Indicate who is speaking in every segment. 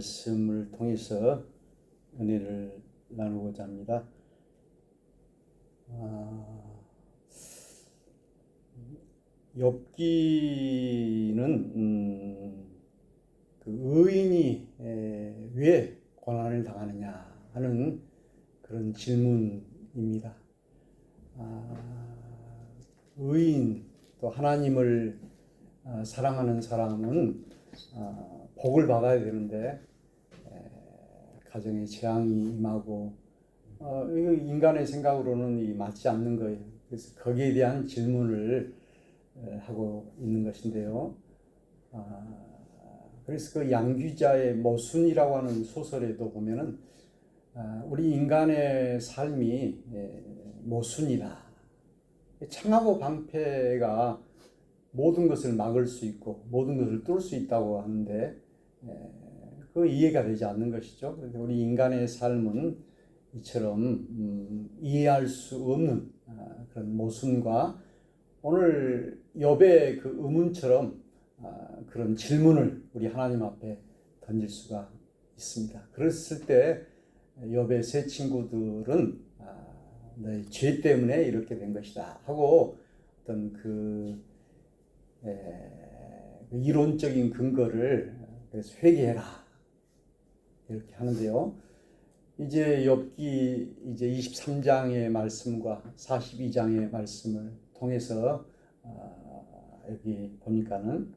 Speaker 1: 말씀을 통해서 은혜를 나누고자 합니다. 욥기는 그 의인이 왜 고난을 당하느냐 하는 그런 질문입니다. 의인 또 하나님을 사랑하는 사람은 복을 받아야 되는데 가정에 재앙이 임하고 이거 인간의 생각으로는 맞지 않는 거예요. 그래서 거기에 대한 질문을 하고 있는 것인데요. 그래서 그 양귀자의 모순이라고 하는 소설에도 보면은 우리 인간의 삶이 모순이다. 창하고 방패가 모든 것을 막을 수 있고 모든 것을 뚫을 수 있다고 하는데 그 이해가 되지 않는 것이죠. 우리 인간의 삶은 이처럼 이해할 수 없는 그런 모순과 오늘 욥의 그 의문처럼 그런 질문을 우리 하나님 앞에 던질 수가 있습니다. 그랬을 때 욥의 세 친구들은 너희 죄 때문에 이렇게 된 것이다 하고 어떤 그 이론적인 근거를 그래서 회개해라 이렇게 하는데요. 이제 욥기 이제 23장의 말씀과 42장의 말씀을 통해서 여기 보니까는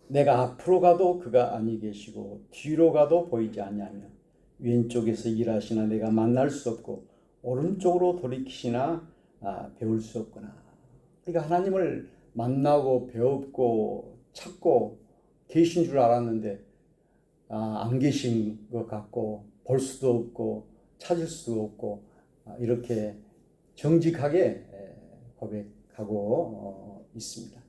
Speaker 1: 내가 앞으로 가도 그가 아니 계시고 뒤로 가도 보이지 아니하며 왼쪽에서 일하시나 내가 만날 수 없고 오른쪽으로 돌이키시나 배울 수 없구나. 그러니까 하나님을 만나고 배웠고 찾고 계신 줄 알았는데 안 계신 것 같고 볼 수도 없고 찾을 수도 없고 이렇게 정직하게 고백하고 있습니다.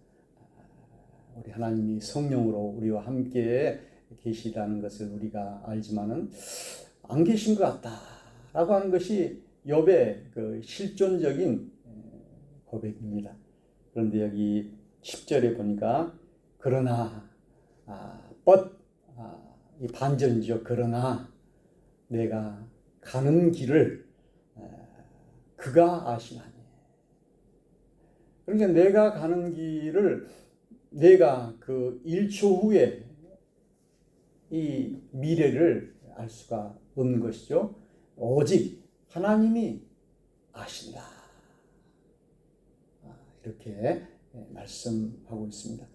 Speaker 1: 우리 하나님이 성령으로 우리와 함께 계시다는 것을 우리가 알지만은 안 계신 것 같다라고 하는 것이 욥의 그 실존적인 고백입니다. 그런데 여기 10절에 보니까 그러나 이 반전이죠. 그러나 내가 가는 길을 그가 아시나니. 그러니까 내가 가는 길을 내가 그 1초 후에 이 미래를 알 수가 없는 것이죠. 오직 하나님이 아신다. 이렇게 말씀하고 있습니다.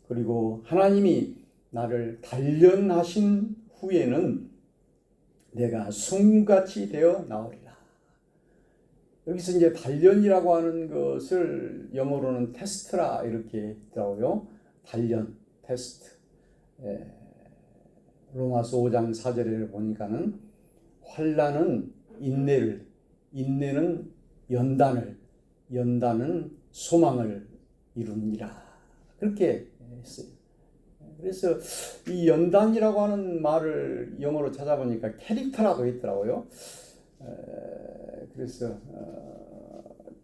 Speaker 1: 그리고 하나님이 나를 단련하신 후에는 내가 숭같이 되어 나오리라. 여기서 이제 단련이라고 하는 것을 영어로는 테스트라 이렇게 있더라고요. 단련, 테스트. 로마서 5장 4절에 보니까는 환난은 인내를, 인내는 연단을, 연단은 소망을 이루니라. 그렇게 했어요. 그래서 이 연단이라고 하는 말을 영어로 찾아보니까 캐릭터라고 있더라고요. 그래서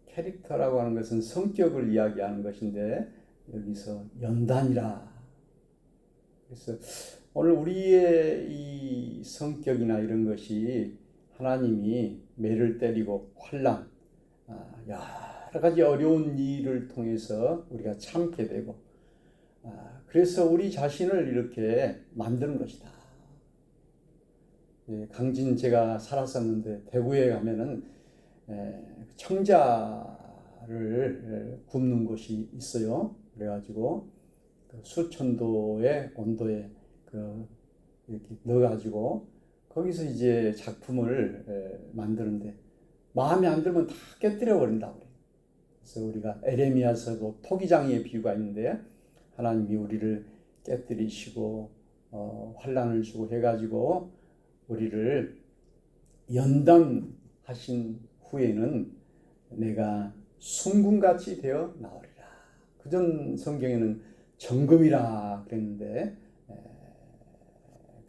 Speaker 1: 캐릭터라고 하는 것은 성격을 이야기하는 것인데 여기서 연단이라. 그래서 오늘 우리의 이 성격이나 이런 것이 하나님이 매를 때리고 환난, 여러 가지 어려운 일을 통해서 우리가 참게 되고 그래서 우리 자신을 이렇게 만드는 것이다. 강진 제가 살았었는데 대구에 가면은 청자를 굽는 곳이 있어요. 그래가지고 수천도의 온도에 이렇게 넣어가지고 거기서 이제 작품을 만드는데 마음에 안 들면 다 깨뜨려 버린다고 그래요. 그래서 우리가 에레미야서도 토기장이의 비유가 있는데 하나님이 우리를 깨뜨리시고 환난을 주고 해가지고 우리를 연단하신 후에는 내가 순금같이 되어 나오리라. 그전 성경에는 정금이라 그랬는데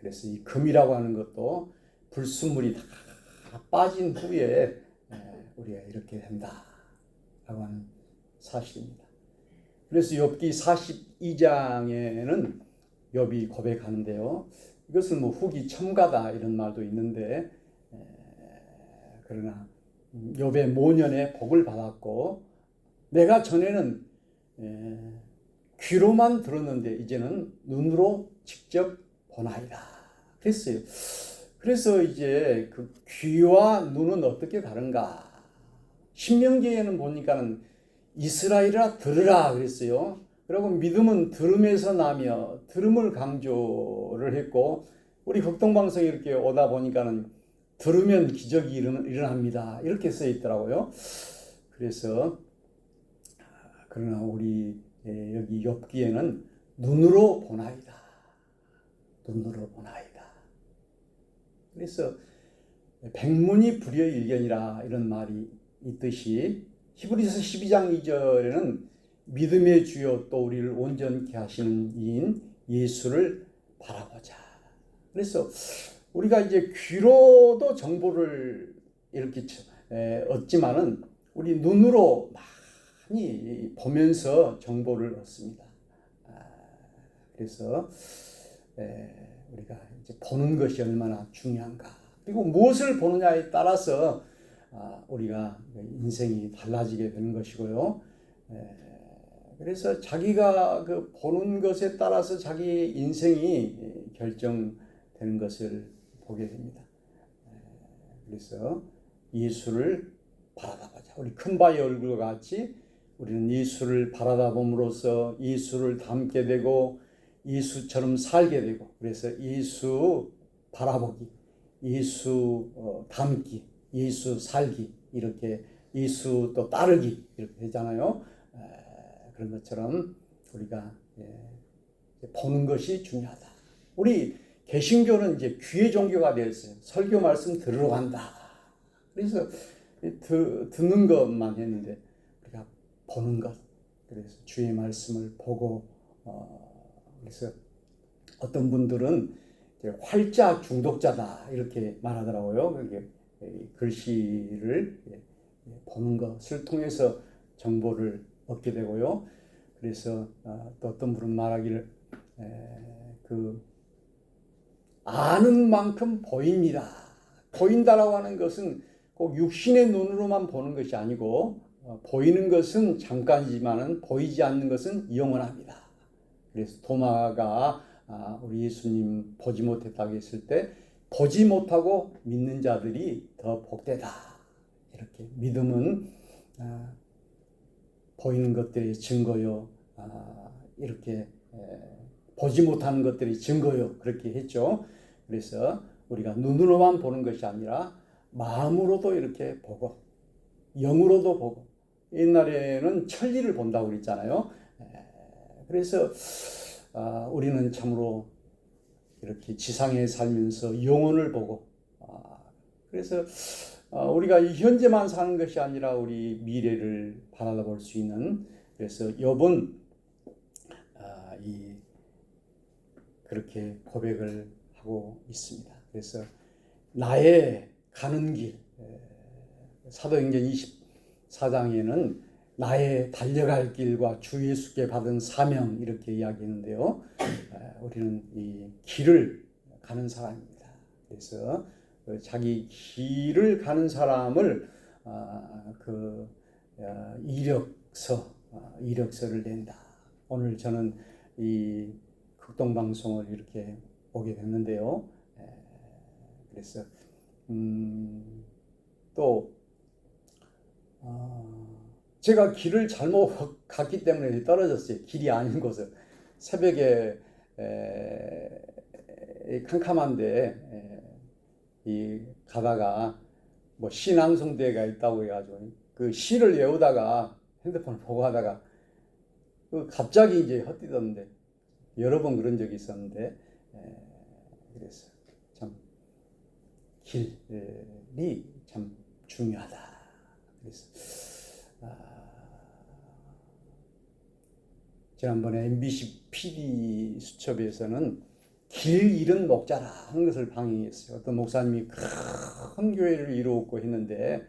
Speaker 1: 그래서 이 금이라고 하는 것도 불순물이 다 빠진 후에 우리가 이렇게 된다라고 하는 사실입니다. 그래서 욥기 42장에는 욥이 고백하는데요. 이것은 뭐 후기 첨가다 이런 말도 있는데, 그러나 욥의 모년에 복을 받았고, 내가 전에는 귀로만 들었는데 이제는 눈으로 직접 보나이다 그랬어요. 그래서 이제 그 귀와 눈은 어떻게 다른가? 신명기에는 보니까는 이스라엘아 들으라 그랬어요. 그리고 믿음은 들음에서 나며 들음을 강조를 했고, 우리 극동방송에 이렇게 오다 보니까는 들으면 기적이 일어납니다 이렇게 써 있더라고요. 그래서 그러나 우리 여기 욥기에는 눈으로 보나이다. 눈으로 보나이다. 그래서 백문이 불여일견이라 이런 말이 있듯이 히브리서 12장 2절에는 믿음의 주요 또 우리를 온전케 하시는 이인 예수를 바라보자. 그래서 우리가 이제 귀로도 정보를 이렇게 얻지만은 우리 눈으로 많이 보면서 정보를 얻습니다. 그래서 우리가 이제 보는 것이 얼마나 중요한가. 그리고 무엇을 보느냐에 따라서 우리가 인생이 달라지게 되는 것이고요. 그래서 자기가 그 보는 것에 따라서 자기 인생이 결정되는 것을 보게 됩니다. 그래서 예수를 바라다보자. 우리 큰바의 얼굴과 같이 우리는 예수를 바라다봄으로써 예수를 닮게 되고 예수처럼 살게 되고, 그래서 예수 바라보기, 예수 닮기, 예수 살기, 이렇게 예수 또 따르기 이렇게 되잖아요. 그런 것처럼 우리가 보는 것이 중요하다. 우리 개신교는 이제 귀의 종교가 되었어요. 설교 말씀 들으러 간다. 그래서 듣는 것만 했는데 우리가 보는 것, 그래서 주의 말씀을 보고, 그래서 어떤 분들은 활자 중독자다 이렇게 말하더라고요. 그게 글씨를 보는 것을 통해서 정보를 얻게 되고요. 그래서 또 어떤 분은 말하기를 그 아는 만큼 보입니다. 보인다라고 하는 것은 꼭 육신의 눈으로만 보는 것이 아니고 보이는 것은 잠깐이지만은 보이지 않는 것은 영원합니다. 그래서 도마가 우리 예수님 보지 못했다고 했을 때 보지 못하고 믿는 자들이 더 복되다. 이렇게 믿음은 보이는 것들이 증거요. 이렇게 보지 못하는 것들이 증거요. 그렇게 했죠. 그래서 우리가 눈으로만 보는 것이 아니라 마음으로도 이렇게 보고 영으로도 보고, 옛날에는 천리를 본다고 그랬잖아요. 그래서 우리는 참으로 이렇게 지상에 살면서 영혼을 보고, 그래서 우리가 이 현재만 사는 것이 아니라 우리 미래를 바라볼 수 있는, 그래서 욥은 그렇게 고백을 하고 있습니다. 그래서 나의 가는 길, 사도행전 24장에는 나의 달려갈 길과 주 예수께 받은 사명 이렇게 이야기했는데요. 우리는 이 길을 가는 사람입니다. 그래서 자기 길을 가는 사람을 이력서를 낸다. 오늘 저는 이 극동방송을 이렇게 보게 됐는데요. 그래서 또 제가 길을 잘못 갔기 때문에 떨어졌어요. 길이 아닌 곳을. 새벽에 캄캄한데 가다가 뭐 시낭송대가 있다고 해가지고 그 시를 외우다가 핸드폰을 보고 하다가 갑자기 이제 헛디뎠는데, 여러 번 그런 적이 있었는데, 그래서 참 길이 참 중요하다. 그래서 지난번에 MBC PD 수첩에서는 길 잃은 목자라 하는 것을 방영했어요. 어떤 목사님이 큰 교회를 이루었고 했는데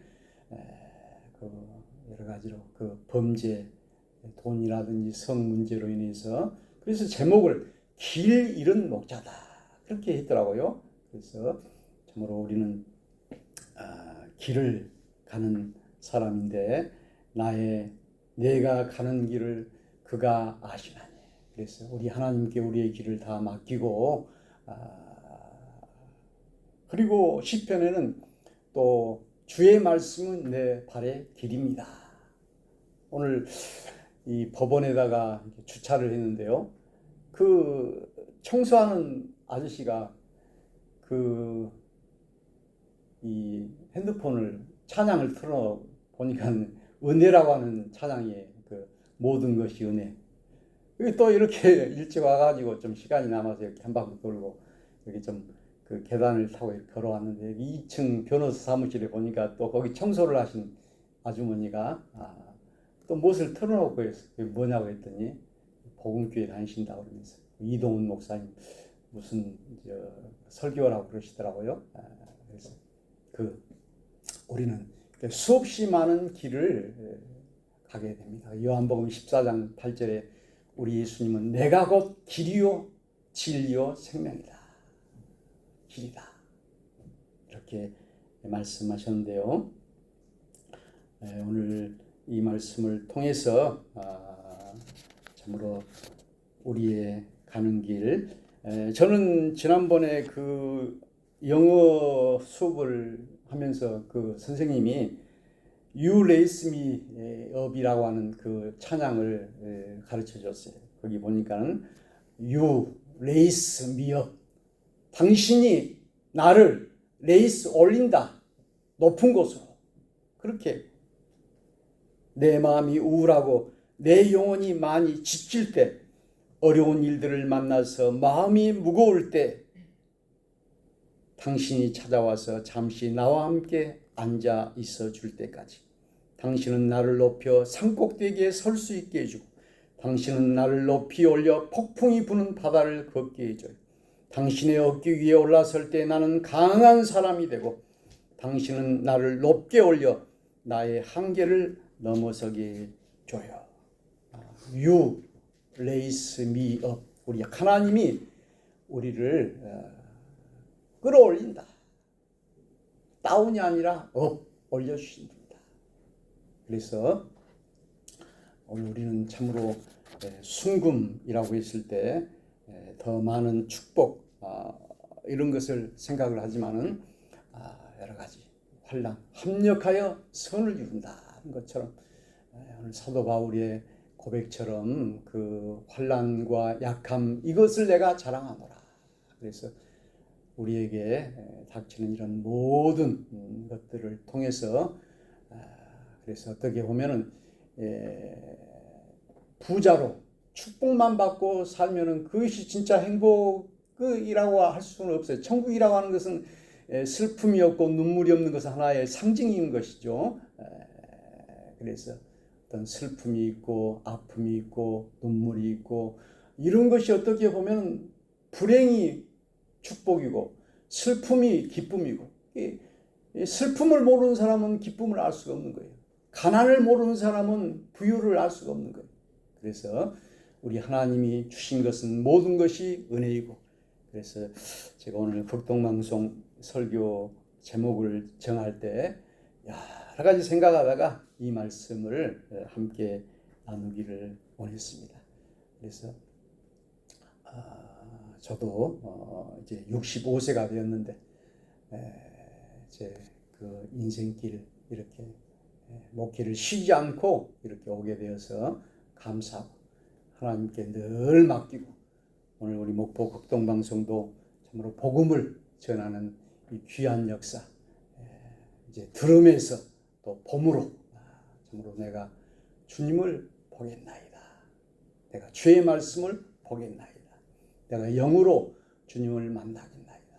Speaker 1: 여러 가지로 그 범죄, 돈이라든지 성 문제로 인해서, 그래서 제목을 길 잃은 목자다 그렇게 했더라고요. 그래서 참으로 우리는 길을 가는 사람인데 내가 가는 길을 그가 아시나니. 그래서 우리 하나님께 우리의 길을 다 맡기고 그리고 시편에는 또 주의 말씀은 내 발의 길입니다. 오늘 이 법원에다가 주차를 했는데요. 그 청소하는 아저씨가 이 핸드폰을 찬양을 틀어 보니까 은혜라고 하는 찬양이 모든 것이 은혜. 또 이렇게 일찍 와가지고 좀 시간이 남아서 이렇게 한 바퀴 돌고 여기 좀 그 계단을 타고 이렇게 걸어왔는데 2층 변호사 사무실에 보니까 또 거기 청소를 하신 아주머니가 또 무엇을 틀어놓고 있어요. 그게 뭐냐고 했더니 복음교회 다니신다고 그러면서 이동훈 목사님 무슨 설교라고 그러시더라고요. 그래서 우리는 수없이 많은 길을 가게 됩니다. 요한복음 14장 8절에 우리 예수님은 내가 곧 길이요 진리요 생명이다. 길이다. 이렇게 말씀하셨는데요. 오늘 이 말씀을 통해서 참으로 우리의 가는 길, 저는 지난번에 그 영어 수업을 하면서 그 선생님이 You Raise Me Up이라고 하는 그 찬양을 가르쳐 줬어요. 거기 보니까는 You Raise Me Up, 당신이 나를 레이스 올린다, 높은 곳으로. 그렇게 내 마음이 우울하고 내 영혼이 많이 지칠 때, 어려운 일들을 만나서 마음이 무거울 때 당신이 찾아와서 잠시 나와 함께 앉아 있어 줄 때까지 당신은 나를 높여 산꼭대기에 설 수 있게 해주고 당신은 나를 높이 올려 폭풍이 부는 바다를 걷게 해줘요. 당신의 어깨 위에 올라설 때 나는 강한 사람이 되고 당신은 나를 높게 올려 나의 한계를 넘어서게 줘요. You raise me up. 우리 하나님이 우리를 끌어올린다. 다운이 아니라 업 올려주신다. 그래서 오늘 우리는 참으로 순금이라고 했을 때 더 많은 축복 이런 것을 생각을 하지만은 여러 가지 환난, 합력하여 선을 이룬다는 것처럼 오늘 사도 바울의 고백처럼 그 환난과 약함 이것을 내가 자랑하노라. 그래서 우리에게 닥치는 이런 모든 것들을 통해서 그래서 어떻게 보면은 부자로 축복만 받고 살면은 그것이 진짜 행복이라고 할 수는 없어요. 천국이라고 하는 것은 슬픔이 없고 눈물이 없는 것은 하나의 상징인 것이죠. 그래서 어떤 슬픔이 있고 아픔이 있고 눈물이 있고 이런 것이 어떻게 보면 불행이 축복이고 슬픔이 기쁨이고 슬픔을 모르는 사람은 기쁨을 알 수가 없는 거예요. 가난을 모르는 사람은 부유를 알 수가 없는 거예요. 그래서 우리 하나님이 주신 것은 모든 것이 은혜이고 그래서 제가 오늘 극동방송 설교 제목을 정할 때 여러 가지 생각하다가 이 말씀을 함께 나누기를 원했습니다. 그래서 저도 이제 65세가 되었는데 제 그 인생길 이렇게 목회를 쉬지 않고 이렇게 오게 되어서 감사하고 하나님께 늘 맡기고 오늘 우리 목포 극동방송도 참으로 복음을 전하는 이 귀한 역사 이제 들으면서 또 봄으로 참으로 내가 주님을 보겠나이다. 내가 주의 말씀을 보겠나이다. 내가 영으로 주님을 만나겠나이다.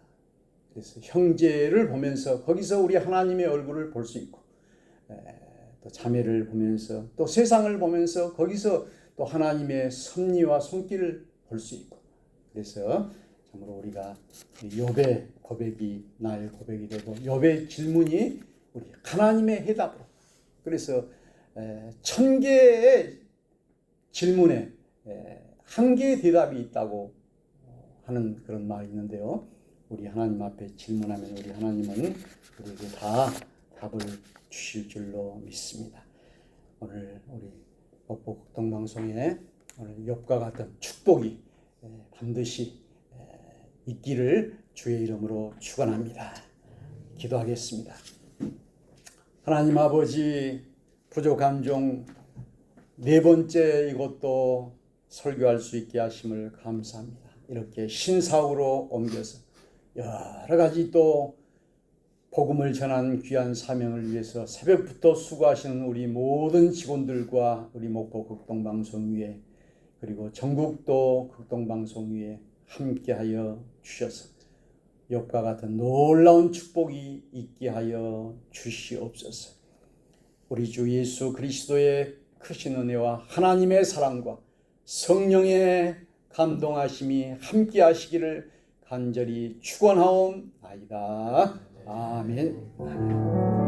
Speaker 1: 그래서 형제를 보면서 거기서 우리 하나님의 얼굴을 볼 수 있고 또 자매를 보면서 또 세상을 보면서 거기서 또 하나님의 섭리와 손길을 볼 수 있고 그래서 참으로 우리가 욥의 고백이 나의 고백이 되고 욥의 질문이 우리 하나님의 해답으로 그래서 1000개의 질문에 1개의 대답이 있다고 하는 그런 말이 있는데요. 우리 하나님 앞에 질문하면 우리 하나님은 우리에게 다 답을 주실 줄로 믿습니다. 오늘 우리 목포 극동방송에 오늘 욥과 같은 축복이 반드시 있기를 주의 이름으로 축원합니다. 기도하겠습니다. 하나님 아버지, 부족한 종 네 번째 이것도 설교할 수 있게 하심을 감사합니다. 이렇게 신사후로 옮겨서 여러 가지 또 복음을 전하는 귀한 사명을 위해서 새벽부터 수고하시는 우리 모든 직원들과 우리 목포 극동방송위에 그리고 전국도 극동방송위에 함께하여 주셔서 욥과 같은 놀라운 축복이 있게 하여 주시옵소서. 우리 주 예수 그리스도의 크신 은혜와 하나님의 사랑과 성령의 감동하심이 함께 하시기를 간절히 축원하옵나이다. 아멘.